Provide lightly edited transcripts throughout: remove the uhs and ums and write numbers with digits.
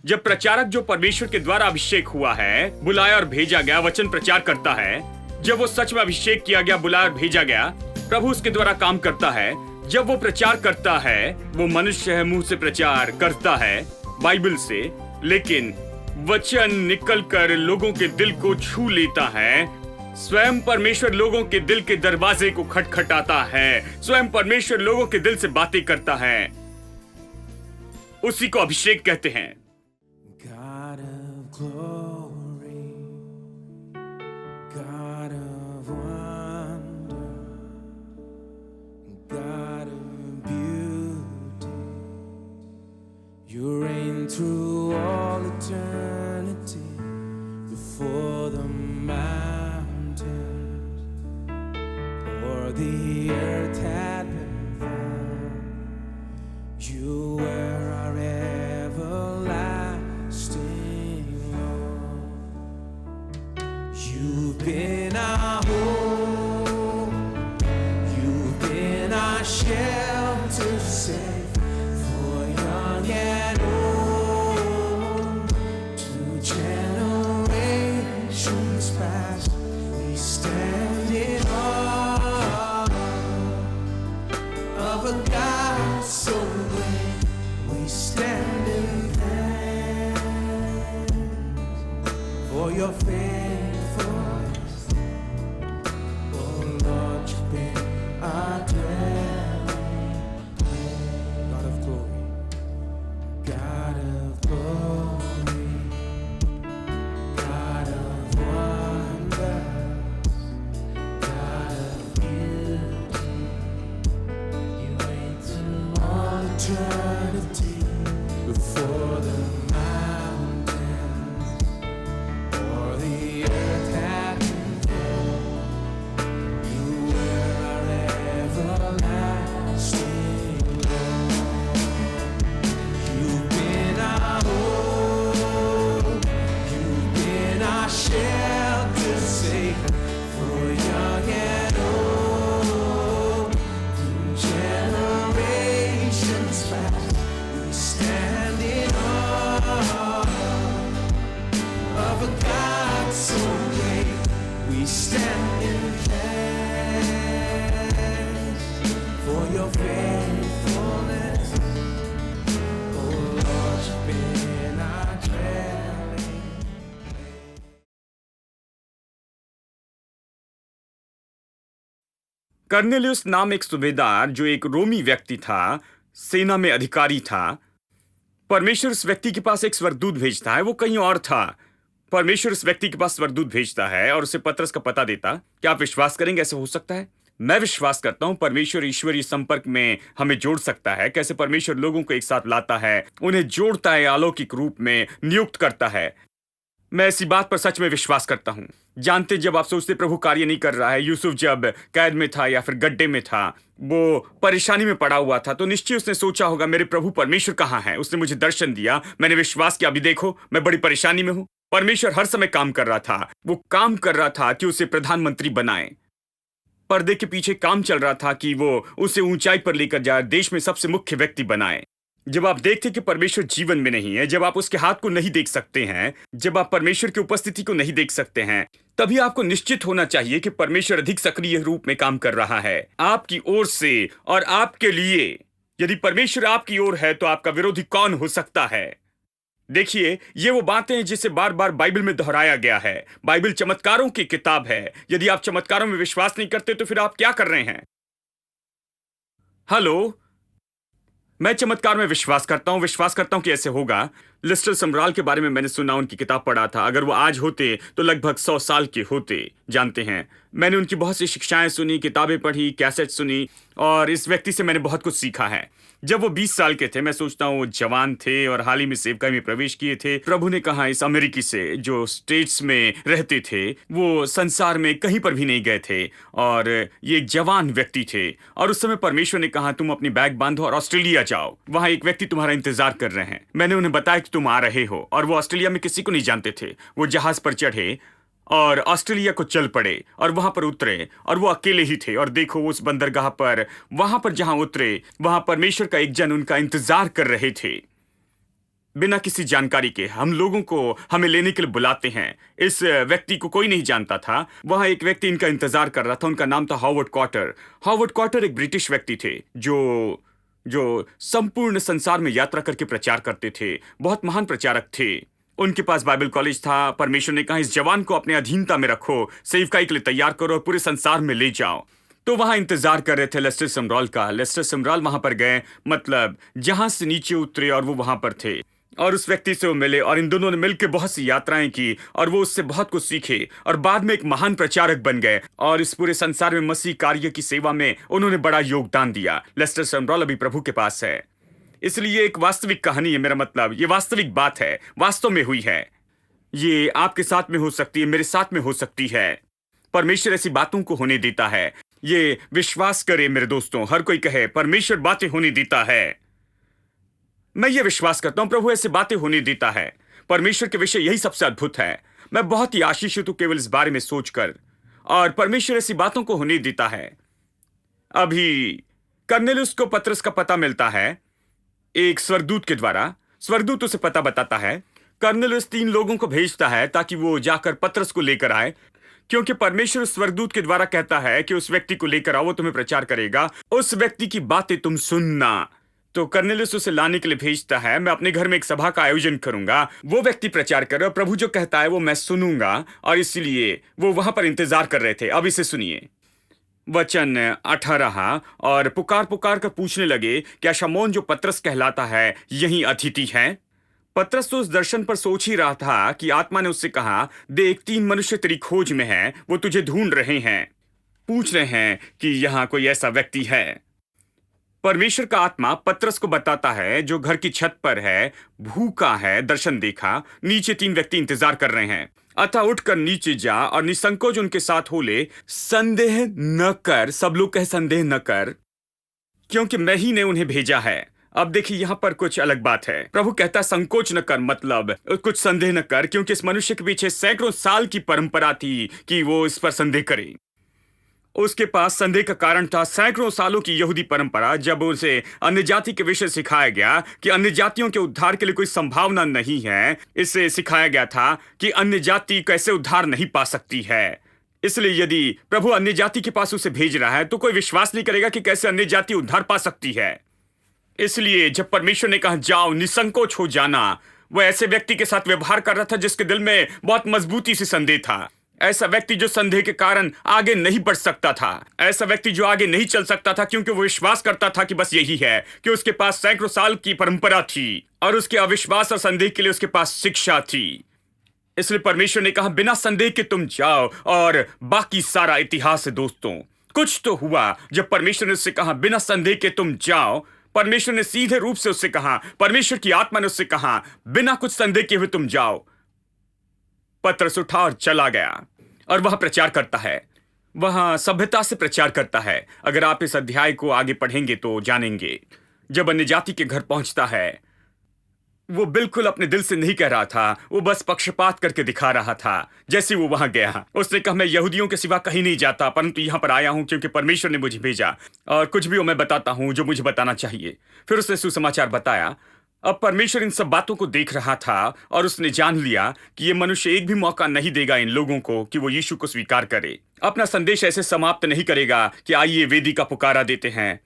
जब प्रचारक जो परमेश्वर के द्वारा अभिषेक हुआ है, बुलाया और भेजा गया, वचन प्रचार करता है, जब वो सच में अभिषेक किया गया, बुलाया और भेजा गया, प्रभु उसके द्वारा काम करता है। जब वो प्रचार करता है, वो मनुष्य है, मुंह से प्रचार करता है बाइबल से, लेकिन वचन निकलकर लोगों के दिल को छू लेता है। स्वयं परमेश्वर लोगों के दिल के दरवाजे को खटखटाता है, स्वयं परमेश्वर लोगों के दिल से बातें करता है। उसी को अभिषेक कहते हैं। God of glory, God of wonder, God of beauty, you reign through all eternity. Before the mountains or the earth had been found, you were our everlasting Lord. You've been our hope, you've been our shelter safe, for young and old, to generations past, we stand in awe of a God so great. We stand in thanks for your faithfulness. Oh Lord, you've been our dwelling. God of glory, God of glory, God of wonder, God of beauty, you reign through all eternity. Before the mountains or the earth had been formed, you were our everlasting Lord. You've been our hope, you've been our shelter safe, for young and old, through generations past, we stand in awe of a God so great. We stand in thanks for your faithfulness. Oh Lord, you've been our dwelling. कर्नेलियुस नाम एक सूबेदार, जो एक रोमी व्यक्ति था, सेना में अधिकारी था। परमेश्वर इस व्यक्ति के पास एक स्वर्गदूत भेजता है। वो कहीं और था। परमेश्वर इस व्यक्ति के पास स्वर्गदूत भेजता है और उसे पतरस का पता देता। क्या आप विश्वास करेंगे ऐसे हो सकता है? मैं विश्वास करता हूं परमेश्वर ईश्वरीय संपर्क में हमें जोड़ सकता है। कैसे परमेश्वर लोगों को एक साथ लाता है, उन्हें जोड़ता है, अलौकिक रूप में नियुक्त करता है। मैं इसी बात पर सच में विश्वास करता हूं। जानते, जब आप सोचते प्रभु कार्य नहीं कर रहा है, यूसुफ जब कैद में था या फिर गड्ढे में था, वो परेशानी में पड़ा हुआ था, तो निश्चय उसने सोचा होगा मेरे प्रभु परमेश्वर कहाँ हैं? उसने मुझे दर्शन दिया, मैंने विश्वास किया, अभी देखो मैं बड़ी परेशानी में हूं। परमेश्वर हर समय काम कर रहा था। वो काम कर रहा था कि उसे प्रधानमंत्री बनाए। पर्दे के पीछे काम चल रहा था कि वो उसे ऊंचाई पर लेकर जाए, देश में सबसे मुख्य व्यक्ति बनाए। जब आप देखते कि परमेश्वर जीवन में नहीं है, जब आप उसके हाथ को नहीं देख सकते हैं, जब आप परमेश्वर की उपस्थिति को नहीं देख सकते हैं, तभी आपको निश्चित होना चाहिए कि परमेश्वर अधिक सक्रिय रूप में काम कर रहा है आपकी ओर से और आपके लिए। यदि परमेश्वर आपकी ओर है तो आपका विरोधी कौन हो सकता है? देखिए, ये वो बातें हैं जिसे बार बार बाइबल में दोहराया गया है। बाइबल चमत्कारों की किताब है। यदि आप चमत्कारों में विश्वास नहीं करते तो फिर आप क्या कर रहे हैं? हेलो, मैं चमत्कार में विश्वास करता हूं कि ऐसे होगा। लिस्टर समराल के बारे में मैंने सुना, उनकी किताब पढ़ा था। अगर वो आज होते तो लगभग 100 साल के होते। जानते हैं, मैंने उनकी बहुत सी शिक्षाएं सुनी, किताबें पढ़ी, कैसेट सुनी, और इस व्यक्ति से मैंने बहुत कुछ सीखा है। जब वो 20 साल के थे, मैं सोचता हूँ वो जवान थे और हाल ही में सेवकाई में प्रवेश किए थे। प्रभु ने कहा इस अमेरिकी से जो स्टेट्स में रहते थे, वो संसार में कहीं पर भी नहीं गए थे, और ये एक जवान व्यक्ति थे। और उस समय परमेश्वर ने कहा तुम अपनी बैग बांधो और ऑस्ट्रेलिया जाओ, वहां एक व्यक्ति तुम्हारा इंतजार कर रहे हैं। मैंने उन्हें बताया कि तुम आ रहे हो, और वो ऑस्ट्रेलिया में किसी को नहीं जानते थे। वो जहाज पर चढ़े और ऑस्ट्रेलिया को चल पड़े और वहां पर उतरे, और वो अकेले ही थे। और देखो, उस बंदरगाह पर, वहां पर जहां उतरे, वहां परमेश्वर का एक जन उनका इंतजार कर रहे थे। बिना किसी जानकारी के हम लोगों को हमें लेने के लिए बुलाते हैं। इस व्यक्ति को कोई नहीं जानता था। वहां एक व्यक्ति इनका इंतजार कर रहा था। उनका नाम था हॉवर्ड कॉटर। हॉवर्ड कॉटर एक ब्रिटिश व्यक्ति थे जो संपूर्ण संसार में यात्रा करके प्रचार करते थे। बहुत महान प्रचारक थे। उनके पास बाइबल कॉलेज था। परमेश्वर ने कहा, इस जवान को अपने अधीनता में रखो, सेवकाई के लिए तैयार करो और पूरे संसार में ले जाओ। तो वहां इंतजार कर रहे थे लेस्टर समरॉल का। लेस्टर समरॉल वहां पर गए, मतलब जहां से नीचे उतरे और वो वहां पर थे और उस व्यक्ति से वो मिले और इन दोनों ने मिलकर बहुत सी यात्राएं की और वो उससे बहुत कुछ सीखे और बाद में एक महान प्रचारक बन गए और इस पूरे संसार में मसीह कार्य की सेवा में उन्होंने बड़ा योगदान दिया। लेस्टर समरॉल अभी प्रभु के पास है। इसलिए ये एक वास्तविक कहानी है। मेरा मतलब ये वास्तविक बात है, वास्तव में हुई है। ये आपके साथ में हो सकती है, मेरे साथ में हो सकती है। परमेश्वर ऐसी बातों को होने देता है। ये विश्वास करे मेरे दोस्तों। हर कोई कहे परमेश्वर बातें होने देता है। मैं ये विश्वास करता हूं प्रभु ऐसी बातें होने देता है। परमेश्वर के विषय यही सबसे अद्भुत है। मैं बहुत ही आशीषित हूं केवल इस बारे में सोचकर। और परमेश्वर ऐसी बातों को होने देता है। अभी कर्नेलियुस को पतरस का पता मिलता है एक स्वर्गदूत के द्वारा। स्वर्गदूत उसे पता बताता है। कर्नेलियुस 3 लोगों को भेजता है ताकि वो जाकर पतरस को लेकर आए, क्योंकि परमेश्वर स्वर्गदूत के द्वारा कहता है कि उस व्यक्ति को लेकर आओ, वो तुम्हें प्रचार करेगा, उस व्यक्ति की बातें तुम सुनना। तो कर्नेलियुस उसे लाने के लिए भेजता है। मैं अपने घर में एक सभा का आयोजन करूंगा, वो व्यक्ति प्रचार करे और प्रभु जो कहता है वो मैं सुनूंगा। और इसलिए वो वहां पर इंतजार कर रहे थे। अब इसे सुनिए, वचन 18। और पुकार पुकार कर पूछने लगे, क्या शमौन जो पतरस कहलाता है यही अतिथि है? पतरस तो उस दर्शन पर सोच ही रहा था कि आत्मा ने उससे कहा, देख 3 मनुष्य तेरी खोज में हैं, वो तुझे ढूंढ रहे हैं, पूछ रहे हैं कि यहां कोई ऐसा व्यक्ति है। परमेश्वर का आत्मा पतरस को बताता है जो घर की छत पर है, भूखा है, दर्शन देखा, नीचे 3 व्यक्ति इंतजार कर रहे हैं। अतः उठकर नीचे जा और निसंकोच उनके साथ हो ले, संदेह न कर। सब लोग कहे संदेह न कर, क्योंकि मैं ही ने उन्हें भेजा है। अब देखिए यहां पर कुछ अलग बात है। प्रभु कहता संकोच न कर, मतलब कुछ संदेह न कर, क्योंकि इस मनुष्य के पीछे सैकड़ों साल की परंपरा थी कि वो इस पर संदेह करे। उसके पास संदेह का कारण था सैकड़ों सालों की यहूदी परंपरा, जब उसे अन्य जाति के विषय सिखाया गया कि अन्य जातियों के उद्धार के लिए कोई संभावना नहीं है। इससे सिखाया गया था कि अन्य जाति कैसे उद्धार नहीं पा सकती है। इसलिए यदि प्रभु अन्य जाति के पास उसे भेज रहा है तो कोई विश्वास नहीं करेगा कि कैसे अन्य जाति उद्धार पा सकती है। इसलिए जब परमेश्वर ने कहा जाओ, निसंकोच हो जाना, वह ऐसे व्यक्ति के साथ व्यवहार कर रहा था जिसके दिल में बहुत मजबूती से संदेह था। ऐसा व्यक्ति जो संदेह के कारण आगे नहीं बढ़ सकता था। ऐसा व्यक्ति जो आगे नहीं चल सकता था क्योंकि वो विश्वास करता था कि बस यही है, कि उसके पास सैकड़ों साल की परंपरा थी और उसके अविश्वास और संदेह के लिए उसके पास शिक्षा थी। इसलिए परमेश्वर ने कहा बिना संदेह के तुम जाओ, और बाकी सारा इतिहास है दोस्तों। कुछ तो हुआ जब परमेश्वर ने उससे कहा बिना संदेह के तुम जाओ। परमेश्वर ने सीधे रूप से उससे कहा, परमेश्वर की आत्मा ने उससे कहा बिना कुछ संदेह के हुए तुम जाओ। पतरस उठा और चला गया और वह प्रचार करता है। वह सभ्यता से प्रचार करता है। अगर आप इस अध्याय को आगे पढ़ेंगे तो जानेंगे। जब अन्य जाति के घर पहुंचता है, वो बिल्कुल अपने दिल से नहीं कह रहा था, वो बस पक्षपात करके दिखा रहा था। जैसे वो वहां गया, उसने कहा मैं यहूदियों के सिवा कहीं नहीं जाता, परंतु यहां पर आया हूं क्योंकि परमेश्वर ने मुझे भेजा, और कुछ भी वो मैं बताता हूं जो मुझे बताना चाहिए। फिर उसने सुसमाचार बताया। अब परमेश्वर इन सब बातों को देख रहा था और उसने जान लिया कि ये मनुष्य एक भी मौका नहीं देगा इन लोगों को कि वो यीशु को स्वीकार करे। अपना संदेश ऐसे समाप्त नहीं करेगा कि आइए वेदी का पुकारा देते हैं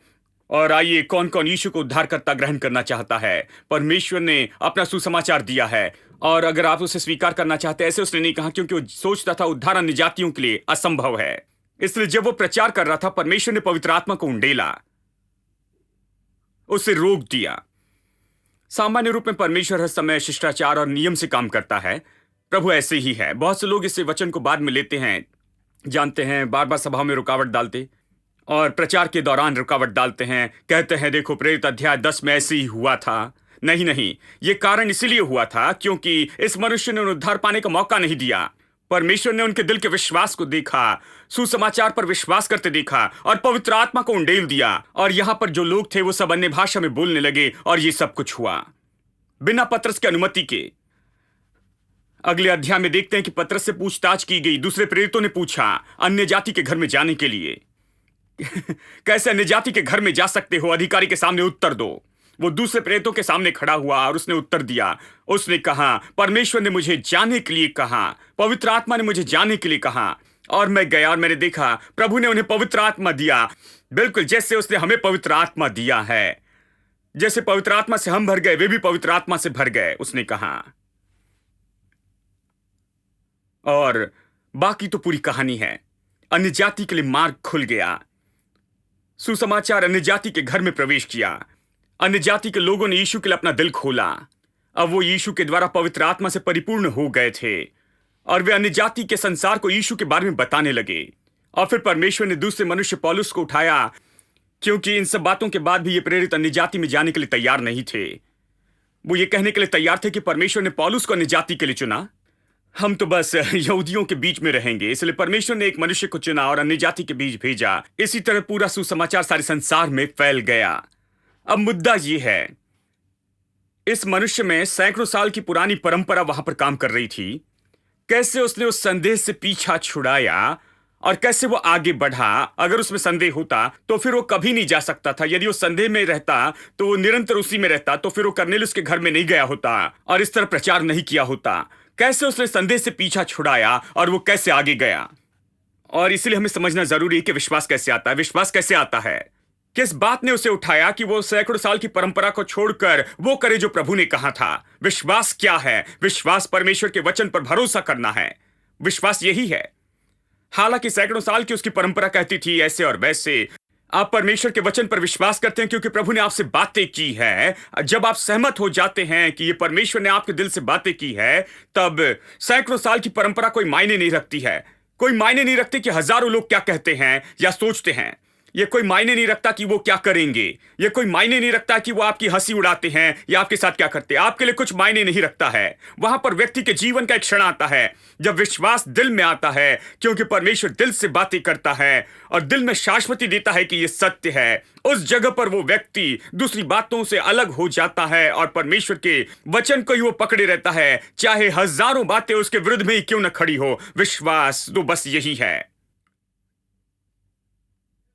और आइए कौन कौन यीशु को उद्धारकर्ता ग्रहण करना चाहता है। परमेश्वर ने अपना सुसमाचार दिया है और अगर आप उसे स्वीकार करना चाहते हैं, ऐसे उसने नहीं कहा क्योंकि वो सोचता था उद्धार अन्य जातियों के लिए असंभव है। इसलिए जब वो प्रचार कर रहा था, परमेश्वर ने पवित्र आत्मा को उंडेला, उसे रोक दिया। सामान्य रूप में परमेश्वर हर समय शिष्टाचार और नियम से काम करता है। प्रभु ऐसे ही है। बहुत से लोग इस वचन को बाद में लेते हैं, जानते हैं, बार बार सभाओं में रुकावट डालते और प्रचार के दौरान रुकावट डालते हैं, कहते हैं देखो प्रेरित अध्याय 10 में ऐसे ही हुआ था। नहीं, ये कारण इसीलिए हुआ था क्योंकि इस मनुष्य ने उद्धार पाने का मौका नहीं दिया। परमेश्वर ने उनके दिल के विश्वास को देखा, सुसमाचार पर विश्वास करते देखा और पवित्र आत्मा को उंडेल दिया, और यहां पर जो लोग थे वो सब अन्य भाषा में बोलने लगे और ये सब कुछ हुआ बिना पतरस की अनुमति के। अगले अध्याय में देखते हैं कि पतरस से पूछताछ की गई। दूसरे प्रेरितों ने पूछा अन्य जाति के घर में जाने के लिए कैसे अन्य जाति के घर में जा सकते हो, अधिकारी के सामने उत्तर दो। वो दूसरे प्रेरितों के सामने खड़ा हुआ और उसने उत्तर दिया। उसने कहा, परमेश्वर ने मुझे जाने के लिए कहा, पवित्र आत्मा ने मुझे जाने के लिए कहा। और मैं गया और मैंने देखा प्रभु ने उन्हें पवित्र आत्मा दिया, बिल्कुल जैसे उसने हमें पवित्र आत्मा दिया है। जैसे पवित्र आत्मा से हम भर गए, वे भी पवित्र आत्मा से भर गए, उसने कहा। और बाकी तो पूरी कहानी है। अन्य जाति के लिए मार्ग खुल गया। सुसमाचार अन्य जाति के घर में प्रवेश किया। अन्य जाति के लोगों ने यीशु के लिए अपना दिल खोला। अब वो यीशु के द्वारा पवित्र आत्मा से परिपूर्ण हो गए थे और वे अन्य जाति के संसार को यीशु के बारे में बताने लगे। और फिर परमेश्वर ने दूसरे मनुष्य पौलुस को उठाया, क्योंकि इन सब बातों के बाद भी ये प्रेरित अन्य जाति में जाने के लिए तैयार नहीं थे। वो ये कहने के लिए तैयार थे कि परमेश्वर ने पौलुस को अन्य जाति के लिए चुना, हम तो बस यहूदियों के बीच में रहेंगे। इसलिए परमेश्वर ने एक मनुष्य को चुना और अन्य जाति के बीच भेजा। इसी तरह पूरा सुसमाचार सारे संसार में फैल गया। अब मुद्दा ये है, इस मनुष्य में सैकड़ों साल की पुरानी परंपरा वहां पर काम कर रही थी। कैसे उसने उस संदेश से पीछा छुड़ाया और कैसे वो आगे बढ़ा। अगर उसमें संदेह होता तो फिर वो कभी नहीं जा सकता था। यदि वो संदेह में रहता तो वो निरंतर उसी में रहता, तो फिर वो कर्नेलियुस के घर में नहीं गया होता और इस तरह प्रचार नहीं किया होता। कैसे उसने संदेश से पीछा छुड़ाया और वो कैसे आगे गया। और इसलिए हमें समझना जरूरी है कि विश्वास कैसे आता है। विश्वास कैसे आता है, किस बात ने उसे उठाया कि वो सैकड़ों साल की परंपरा को छोड़कर वो करे जो प्रभु ने कहा था। विश्वास क्या है? विश्वास परमेश्वर के वचन पर भरोसा करना है। विश्वास यही है। हालांकि सैकड़ों साल की उसकी परंपरा कहती थी ऐसे और वैसे, आप परमेश्वर के वचन पर विश्वास करते हैं क्योंकि प्रभु ने आपसे बातें की है। जब आप सहमत हो जाते हैं कि ये परमेश्वर ने आपके दिल से बातें की है, तब सैकड़ों साल की परंपरा कोई मायने नहीं रखती है। कोई मायने नहीं रखती कि हजारों लोग क्या कहते हैं या सोचते हैं। ये कोई मायने नहीं रखता कि वो क्या करेंगे। ये कोई मायने नहीं रखता कि वो आपकी हंसी उड़ाते हैं या आपके साथ क्या करते हैं। आपके लिए कुछ मायने नहीं रखता है। वहां पर व्यक्ति के जीवन का एक क्षण आता है जब विश्वास दिल में आता है, क्योंकि परमेश्वर दिल से बातें करता है और दिल में शाश्वती देता है कि ये सत्य है। उस जगह पर वो व्यक्ति दूसरी बातों से अलग हो जाता है और परमेश्वर के वचन को ही वो पकड़े रहता है, चाहे हजारों बातें उसके विरुद्ध में ही क्यों न खड़ी हो। विश्वास तो बस यही है।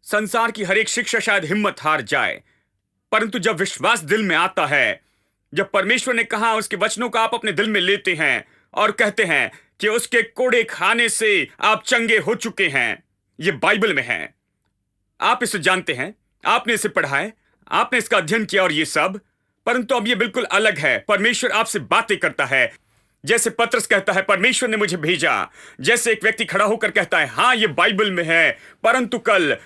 संसार की हर एक शिक्षा शायद हिम्मत हार जाए, परंतु जब विश्वास दिल में आता है, जब परमेश्वर ने कहा उसके वचनों को आप अपने दिल में लेते हैं और कहते हैं कि उसके कोड़े खाने से आप चंगे हो चुके हैं। ये बाइबल में है, आप इसे जानते हैं, आपने इसे पढ़ा है, आपने इसका अध्ययन किया और ये सब। परंतु अब ये बिल्कुल अलग है। परमेश्वर आपसे बातें करता है, जैसे पत्रस कहता है परमेश्वर ने मुझे भेजा। जैसे एक व्यक्ति खड़ा होकर कहता है हाँ ये बाइबल में है, परंतु कल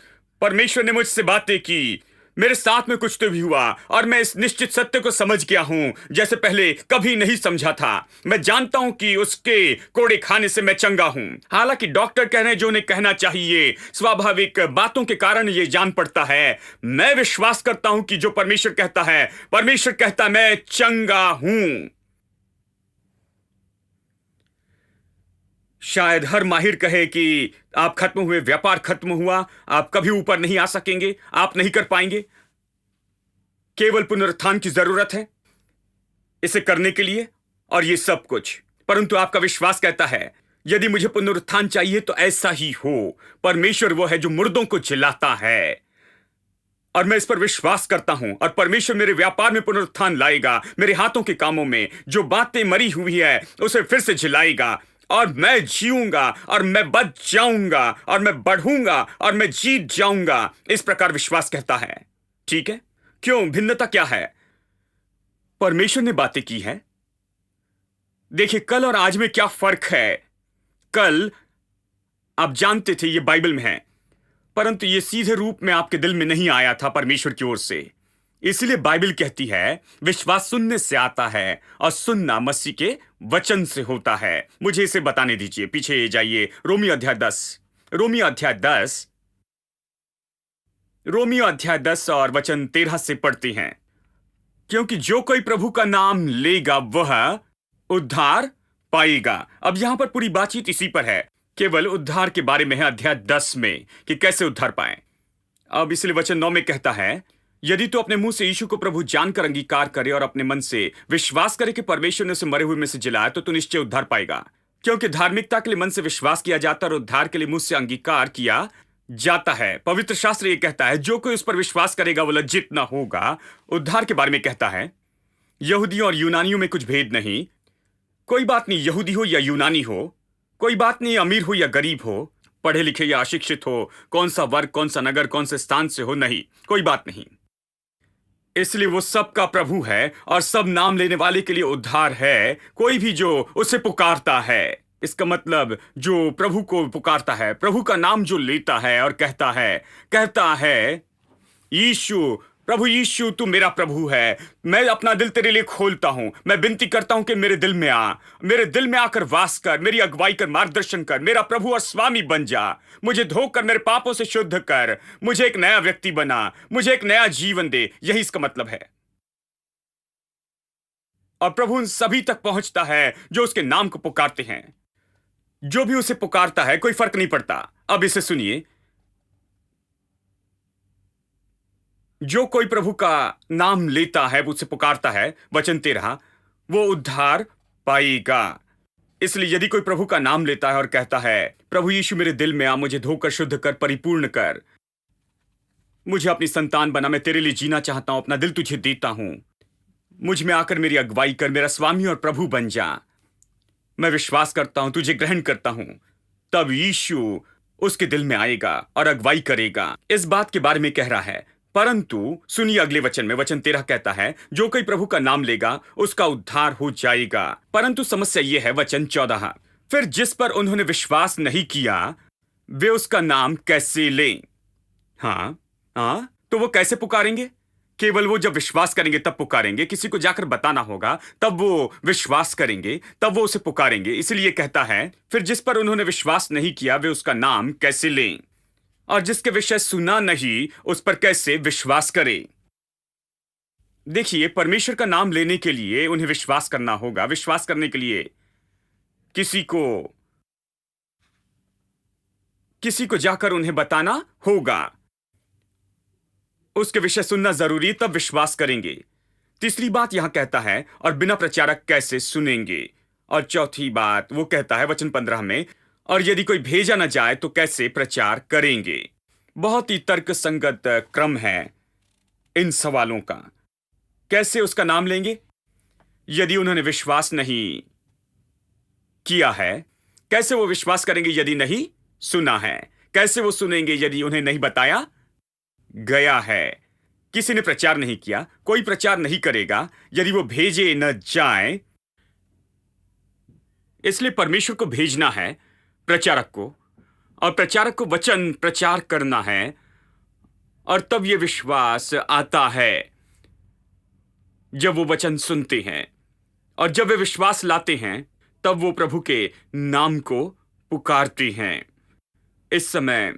परमेश्वर ने मुझसे बातें की, मेरे साथ में कुछ तो भी हुआ और मैं इस निश्चित सत्य को समझ गया हूं जैसे पहले कभी नहीं समझा था। मैं जानता हूं कि उसके कोड़े खाने से मैं चंगा हूं। हालांकि डॉक्टर कह रहे हैं जो उन्हें कहना चाहिए, स्वाभाविक बातों के कारण ये जान पड़ता है। मैं विश्वास करता हूं कि जो परमेश्वर कहता है, परमेश्वर कहता है मैं चंगा हूं। शायद हर माहिर कहे कि आप खत्म हुए, व्यापार खत्म हुआ, आप कभी ऊपर नहीं आ सकेंगे, आप नहीं कर पाएंगे। केवल पुनरुत्थान की जरूरत है इसे करने के लिए और ये सब कुछ। परंतु आपका विश्वास कहता है यदि मुझे पुनरुत्थान चाहिए तो ऐसा ही हो। परमेश्वर वो है जो मुर्दों को जिलाता है और मैं इस पर विश्वास करता हूं। और परमेश्वर मेरे व्यापार में पुनरुत्थान लाएगा, मेरे हाथों के कामों में जो बातें मरी हुई है उसे फिर से जिलाएगा और मैं जीऊंगा और मैं बच जाऊंगा और मैं बढ़ूंगा और मैं जीत जाऊंगा। इस प्रकार विश्वास कहता है। ठीक है, क्यों? भिन्नता क्या है? परमेश्वर ने बातें की है। देखिए कल और आज में क्या फर्क है। कल आप जानते थे ये बाइबल में है, परंतु ये सीधे रूप में आपके दिल में नहीं आया था परमेश्वर की ओर से। इसलिए बाइबल कहती है विश्वास सुनने से आता है और सुनना मसीह के वचन से होता है। मुझे इसे बताने दीजिए, पीछे जाइए। रोमियो अध्याय 10 और वचन 13 से पढ़ते हैं। क्योंकि जो कोई प्रभु का नाम लेगा वह उद्धार पाएगा। अब यहां पर पूरी बातचीत इसी पर है, केवल उद्धार के बारे में है अध्याय 10 में कि कैसे उद्धार पाए। अब इसलिए वचन 9 में कहता है यदि तो अपने मुंह से यीशु को प्रभु जानकर अंगीकार करे और अपने मन से विश्वास करे कि परमेश्वर ने उसे मरे हुए में से जिलाया तो निश्चय उद्धार पाएगा। क्योंकि धार्मिकता के लिए मन से विश्वास किया जाता और उद्धार के लिए मुंह से अंगीकार किया जाता है। पवित्र शास्त्र ये कहता है जो कोई उस पर विश्वास करेगा वो लज्जित ना होगा। उद्धार के बारे में कहता है यहूदियों और यूनानियों में कुछ भेद नहीं। कोई बात नहीं यहूदी हो या यूनानी हो, कोई बात नहीं अमीर हो या गरीब हो, पढ़े लिखे या अशिक्षित हो, कौन सा वर्ग, कौन सा नगर, कौन से स्थान से हो, नहीं, कोई बात नहीं। इसलिए वो सबका प्रभु है और सब नाम लेने वाले के लिए उद्धार है, कोई भी जो उसे पुकारता है। इसका मतलब जो प्रभु को पुकारता है, प्रभु का नाम जो लेता है और कहता है यीशु, प्रभु यीशु तू मेरा प्रभु है, मैं अपना दिल तेरे लिए खोलता हूं, मैं विनती करता हूं कि मेरे दिल में आ, मेरे दिल में आकर वास कर, मेरी अगुवाई कर, मार्गदर्शन कर, मेरा प्रभु और स्वामी बन जा, मुझे धोकर मेरे पापों से शुद्ध कर, मुझे एक नया व्यक्ति बना, मुझे एक नया जीवन दे। यही इसका मतलब है। और प्रभु उन सभी तक पहुंचता है जो उसके नाम को पुकारते हैं। जो भी उसे पुकारता है, कोई फर्क नहीं पड़ता। अब इसे सुनिए, जो कोई प्रभु का नाम लेता है, उसे पुकारता है, वचन 13, वो उद्धार पाएगा। इसलिए यदि कोई प्रभु का नाम लेता है और कहता है प्रभु यीशु मेरे दिल में आ, मुझे धोकर शुद्ध कर, परिपूर्ण कर, मुझे अपनी संतान बना, मैं तेरे लिए जीना चाहता हूं, अपना दिल तुझे देता हूं, मुझ में आकर मेरी अगुवाई कर, मेरा स्वामी और प्रभु बन जा, मैं विश्वास करता हूं, तुझे ग्रहण करता हूं, तब यीशु उसके दिल में आएगा और अगुवाई करेगा। इस बात के बारे में कह रहा है। परंतु सुनिए अगले वचन में, वचन 13 कहता है जो कोई प्रभु का नाम लेगा उसका उद्धार हो जाएगा। परंतु समस्या यह है, वचन 14, फिर जिस पर उन्होंने विश्वास नहीं किया वे उसका नाम कैसे लें? हाँ, तो वो कैसे पुकारेंगे? केवल वो जब विश्वास करेंगे तब पुकारेंगे, किसी को जाकर बताना होगा, तब वो विश्वास करेंगे, तब वो उसे पुकारेंगे। इसलिए कहता है फिर जिस पर उन्होंने विश्वास नहीं किया वे उसका नाम कैसे लें, और जिसके विषय सुना नहीं उस पर कैसे विश्वास करें? देखिए, परमेश्वर का नाम लेने के लिए उन्हें विश्वास करना होगा। विश्वास करने के लिए किसी को जाकर उन्हें बताना होगा, उसके विषय सुनना जरूरी, तब विश्वास करेंगे। तीसरी बात यहां कहता है और बिना प्रचारक कैसे सुनेंगे। और चौथी बात वो कहता है वचन 15 में, और यदि कोई भेजा न जाए तो कैसे प्रचार करेंगे। बहुत ही तर्कसंगत क्रम है इन सवालों का। कैसे उसका नाम लेंगे यदि उन्होंने विश्वास नहीं किया है? कैसे वो विश्वास करेंगे यदि नहीं सुना है? कैसे वो सुनेंगे यदि उन्हें नहीं बताया गया है? किसी ने प्रचार नहीं किया, कोई प्रचार नहीं करेगा यदि वो भेजे न जाए। इसलिए परमेश्वर को भेजना है, प्रचारक को, और प्रचारक को वचन प्रचार करना है, और तब ये विश्वास आता है जब वो वचन सुनते हैं। और जब वे विश्वास लाते हैं तब वो प्रभु के नाम को पुकारते हैं। इस समय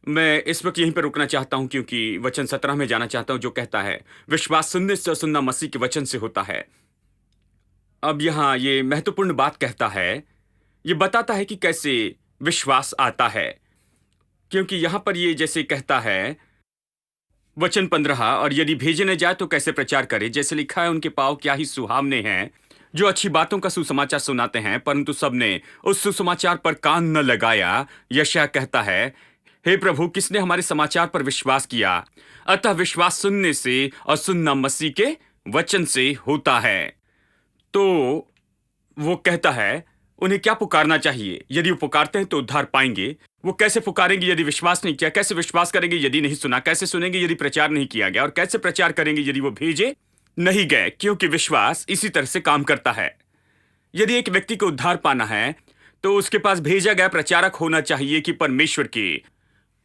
मैं इस वक्त यहीं पर रुकना चाहता हूं क्योंकि वचन 17 में जाना चाहता हूं जो कहता है विश्वास सुनने से और सुनना मसीह के वचन से होता है। अब यहां ये महत्वपूर्ण बात कहता है, ये बताता है कि कैसे विश्वास आता है, क्योंकि यहां पर ये जैसे कहता है वचन 15, और यदि भेजे न जाए तो कैसे प्रचार करे। जैसे लिखा है उनके पाँव क्या ही सुहावने हैं जो अच्छी बातों का सुसमाचार सुनाते हैं, परंतु सबने उस सुसमाचार पर कान न लगाया। यशायाह कहता है हे प्रभु, किसने हमारे समाचार पर विश्वास किया? अतः विश्वास सुनने से और सुनना मसीह के वचन से होता है। तो वो कहता है उन्हें क्या पुकारना चाहिए? यदि वो पुकारते हैं तो उद्धार पाएंगे। वो कैसे पुकारेंगे यदि विश्वास नहीं किया? कैसे विश्वास करेंगे यदि नहीं सुना? कैसे सुनेंगे यदि प्रचार नहीं किया गया? और कैसे प्रचार करेंगे यदि वो भेजे नहीं गए? क्योंकि विश्वास इसी तरह से काम करता है। यदि एक व्यक्ति को उद्धार पाना है तो उसके पास भेजा गया प्रचारक होना चाहिए कि परमेश्वर के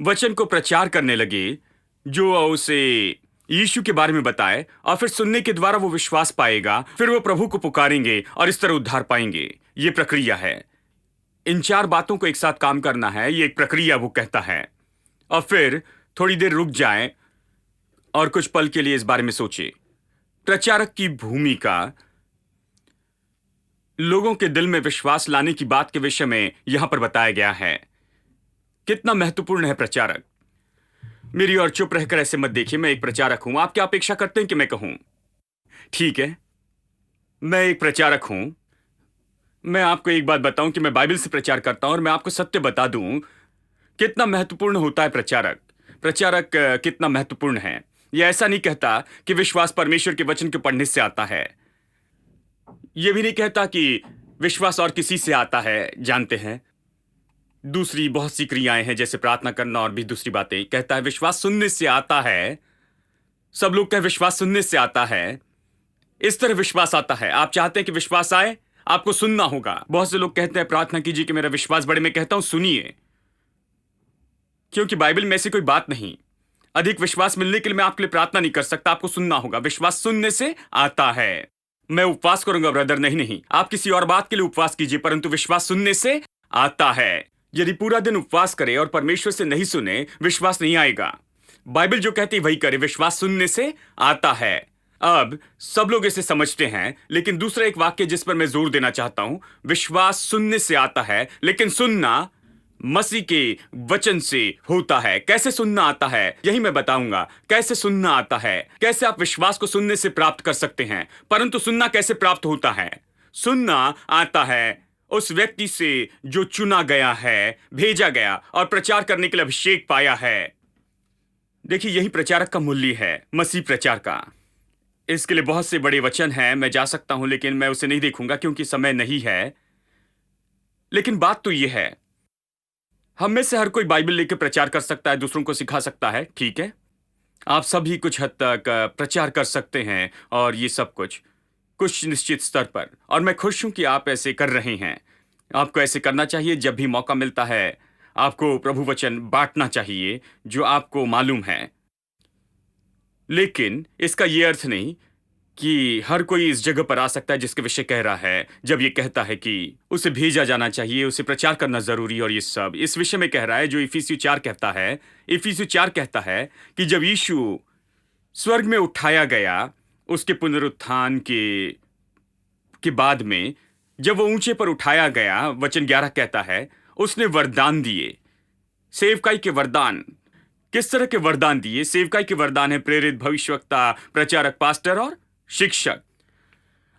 वचन को प्रचार करने लगे, जो उसे यीशु के बारे में बताए, और फिर सुनने के द्वारा वो विश्वास पाएगा, फिर वो प्रभु को पुकारेंगे और इस तरह उद्धार पाएंगे। ये प्रक्रिया है। इन 4 बातों को एक साथ काम करना है, ये एक प्रक्रिया वो कहता है। और फिर थोड़ी देर रुक जाए और कुछ पल के लिए इस बारे में सोचे। प्रचारक की भूमिका लोगों के दिल में विश्वास लाने की बात के विषय में यहां पर बताया गया है। कितना महत्वपूर्ण है प्रचारक। मेरी और चुप रहकर ऐसे मत देखिए, मैं एक प्रचारक हूं। आप क्या अपेक्षा करते हैं कि मैं कहूं? ठीक है, मैं एक प्रचारक हूं। मैं आपको एक बात बताऊं कि मैं बाइबल से प्रचार करता हूं, और मैं आपको सत्य बता दूं कितना महत्वपूर्ण होता है प्रचारक? प्रचारक कितना महत्वपूर्ण है? यह ऐसा नहीं कहता कि विश्वास परमेश्वर के वचन के पढ़ने से आता है। यह भी नहीं कहता कि विश्वास और किसी से आता है। जानते हैं, दूसरी बहुत सी क्रियाएं हैं, जैसे प्रार्थना करना और भी दूसरी बातें। कहता है विश्वास सुनने से आता है। सब लोग कहे विश्वास सुनने से आता है। इस तरह विश्वास आता है। आप चाहते हैं कि विश्वास आए, आपको सुनना होगा। बहुत से लोग कहते हैं प्रार्थना कीजिए कि मेरा विश्वास बढ़े। मैं कहता हूं सुनिए, क्योंकि बाइबल में ऐसी कोई बात नहीं। अधिक विश्वास मिलने के लिए मैं आपके लिए प्रार्थना नहीं कर सकता, आपको सुनना होगा। विश्वास सुनने से आता है। मैं उपवास करूंगा ब्रदर, नहीं, आप किसी और बात के लिए उपवास कीजिए, परंतु विश्वास सुनने से आता है। यदि पूरा दिन उपवास करे और परमेश्वर से नहीं सुने, विश्वास नहीं आएगा। बाइबल जो कहती है वही करे। विश्वास सुनने से आता है। अब सब लोग इसे समझते हैं, लेकिन दूसरा एक वाक्य जिस पर मैं जोर देना चाहता हूं, विश्वास सुनने से आता है, लेकिन सुनना मसीह के वचन से होता है। कैसे सुनना आता है, यही मैं बताऊंगा। कैसे सुनना आता है, कैसे आप विश्वास को सुनने से प्राप्त कर सकते हैं। परंतु सुनना कैसे प्राप्त होता है? सुनना आता है उस व्यक्ति से जो चुना गया है, भेजा गया और प्रचार करने के लिए अभिषेक पाया है। देखिए, यही प्रचारक का मूल्य है, मसीह प्रचार का। इसके लिए बहुत से बड़े वचन हैं, मैं जा सकता हूं, लेकिन मैं उसे नहीं देखूंगा क्योंकि समय नहीं है। लेकिन बात तो यह है, हम में से हर कोई बाइबल लेकर प्रचार कर सकता है, दूसरों को सिखा सकता है। ठीक है, आप सभी कुछ हद तक प्रचार कर सकते हैं और ये सब कुछ निश्चित स्तर पर। और मैं खुश हूं कि आप ऐसे कर रहे हैं। आपको ऐसे करना चाहिए। जब भी मौका मिलता है, आपको प्रभु वचन बांटना चाहिए जो आपको मालूम है। लेकिन इसका यह अर्थ नहीं कि हर कोई इस जगह पर आ सकता है जिसके विषय कह रहा है, जब ये कहता है कि उसे भेजा जाना चाहिए, उसे प्रचार करना जरूरी और ये सब इस विषय में कह रहा है जो इफिसियों 4 कहता है। इफिसियों 4 कहता है कि जब यीशु स्वर्ग में उठाया गया, उसके पुनरुत्थान के बाद में जब वो ऊंचे पर उठाया गया, वचन 11 कहता है उसने वरदान दिए, सेवकाई के वरदान। किस तरह के वरदान दिए? सेवकाई के वरदान है प्रेरित, भविष्यवक्ता, प्रचारक, पास्टर और शिक्षक।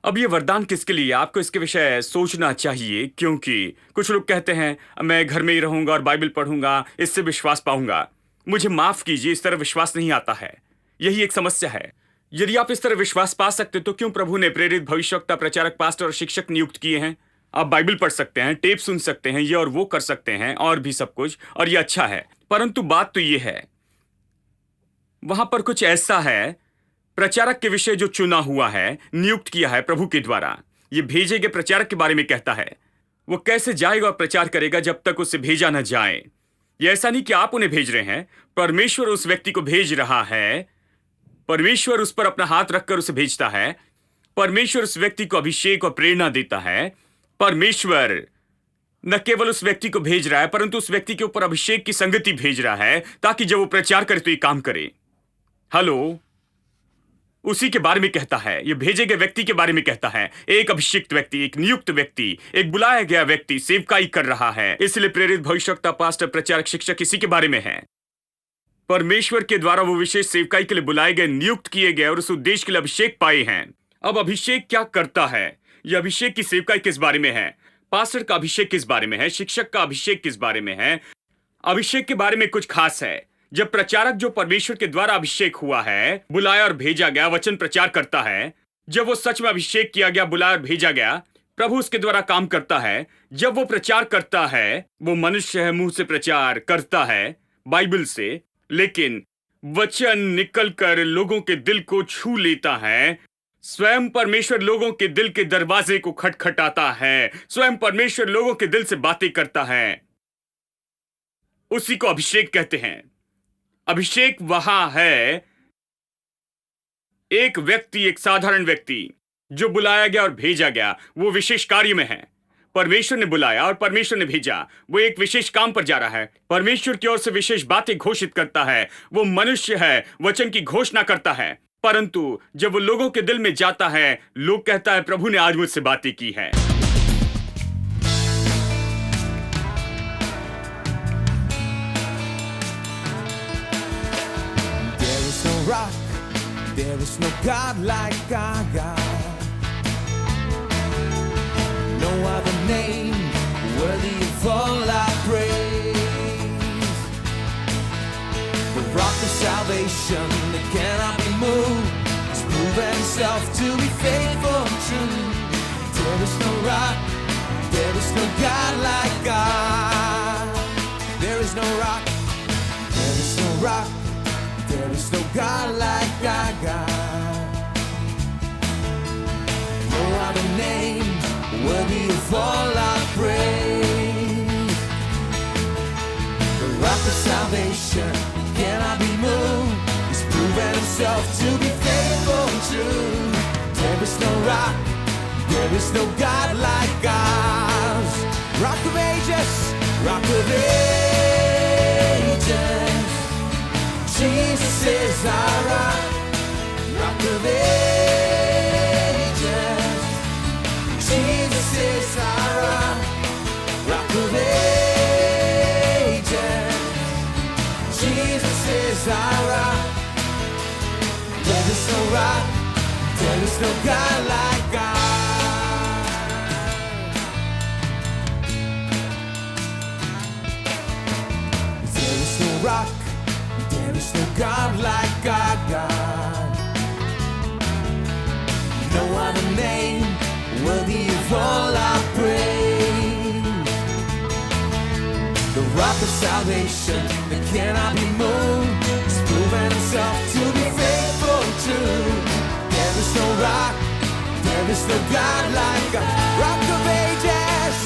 अब ये वरदान किसके लिए? आपको इसके विषय सोचना चाहिए, क्योंकि कुछ लोग कहते हैं मैं घर में ही रहूंगा और बाइबल पढ़ूंगा, इससे विश्वास पाऊंगा। मुझे माफ कीजिए, इस तरह विश्वास नहीं आता है। यही एक समस्या है। यदि आप इस तरह विश्वास पा सकते तो क्यों प्रभु ने प्रेरित, भविष्यवक्ता, प्रचारक, पास्टर और शिक्षक नियुक्त किए हैं? आप बाइबल पढ़ सकते हैं, टेप सुन सकते हैं, ये और वो कर सकते हैं और भी सब कुछ, और ये अच्छा है। परंतु बात तो ये है, वहां पर कुछ ऐसा है प्रचारक के विषय जो चुना हुआ है, नियुक्त किया है प्रभु के द्वारा। ये भेजे गए प्रचारक के बारे में कहता है। वो कैसे जाएगा और प्रचार करेगा जब तक उसे भेजा न जाए? ये ऐसा नहीं कि आप उन्हें भेज रहे हैं, परमेश्वर उस व्यक्ति को भेज रहा है। परमेश्वर उस पर अपना हाथ रखकर उसे भेजता है। परमेश्वर उस व्यक्ति को अभिषेक और प्रेरणा देता है। परमेश्वर न केवल उस व्यक्ति को भेज रहा है, परंतु उस व्यक्ति के ऊपर अभिषेक की संगति भेज रहा है, ताकि जब वो प्रचार करे तो ये काम करे। हेलो, उसी के बारे में कहता है। ये भेजे गए व्यक्ति के बारे में कहता है। एक अभिषिक्त व्यक्ति, एक नियुक्त व्यक्ति, एक बुलाया गया व्यक्ति सेवकाई कर रहा है। इसलिए प्रेरित, भविष्यवक्ता, पास्टर, प्रचारक, शिक्षक इसी के बारे में है। परमेश्वर के द्वारा वो विशेष सेवकाई के लिए बुलाए गए, नियुक्त किए गए और उस उद्देश्य के लिए अभिषेक पाए हैं। अब अभिषेक क्या करता है? यह अभिषेक की सेवकाई किस बारे में है? पास्टर का अभिषेक किस बारे में है? शिक्षक का अभिषेक किस बारे में है? अभिषेक के बारे में कुछ खास है। जब प्रचारक जो परमेश्वर के द्वारा अभिषेक हुआ है, बुलाया और भेजा गया, वचन प्रचार करता है, जब वो सच में अभिषेक किया गया, बुलाया और भेजा गया, प्रभु उसके द्वारा काम करता है। जब वो प्रचार करता है, वो मनुष्य है, मुंह से प्रचार करता है बाइबल से, लेकिन वचन निकलकर लोगों के दिल को छू लेता है। स्वयं परमेश्वर लोगों के दिल के दरवाजे को खटखटाता है। स्वयं परमेश्वर लोगों के दिल से बातें करता है। उसी को अभिषेक कहते हैं। अभिषेक वहां है, एक व्यक्ति, एक साधारण व्यक्ति जो बुलाया गया और भेजा गया, वो विशेष कार्य में है। परमेश्वर ने बुलाया और परमेश्वर ने भेजा। वो एक विशेष काम पर जा रहा है, परमेश्वर की ओर से विशेष बातें घोषित करता है। वो मनुष्य है, वचन की घोषणा करता है, परंतु जब वो लोगों के दिल में जाता है, लोग कहता है प्रभु ने आज मुझसे बातें की है। Rock, there is no God like our God. No other name worthy of all our praise. rock of salvation that cannot be moved. He's proven himself to be faithful and true. There is no rock, there is no God like God. There is no rock, there is no rock, there is no God like our God. No other name worthy of all our praise. The rock of salvation cannot be moved. He's proven himself to be faithful and true. There is no rock, there is no God like ours. Rock of ages, rock of ages. Jesus is our rock, rock of ages. Jesus is our rock, rock of ages. Jesus is our rock. There is no rock, there is no God like God. There is no rock, there is no God like our God. No other name worthy of all our praise. The rock of salvation that cannot be moved. He's proven himself to be faithful and true. There is no rock, there is no God like God. Rock of ages,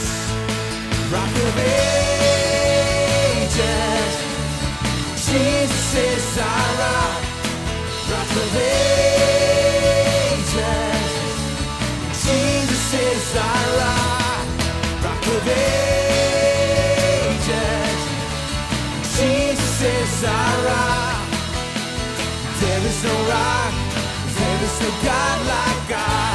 rock of ages. Jesus is our rock, rock of ages. Jesus is our rock, rock of ages. Jesus is our rock. There is no rock, there is no God like God.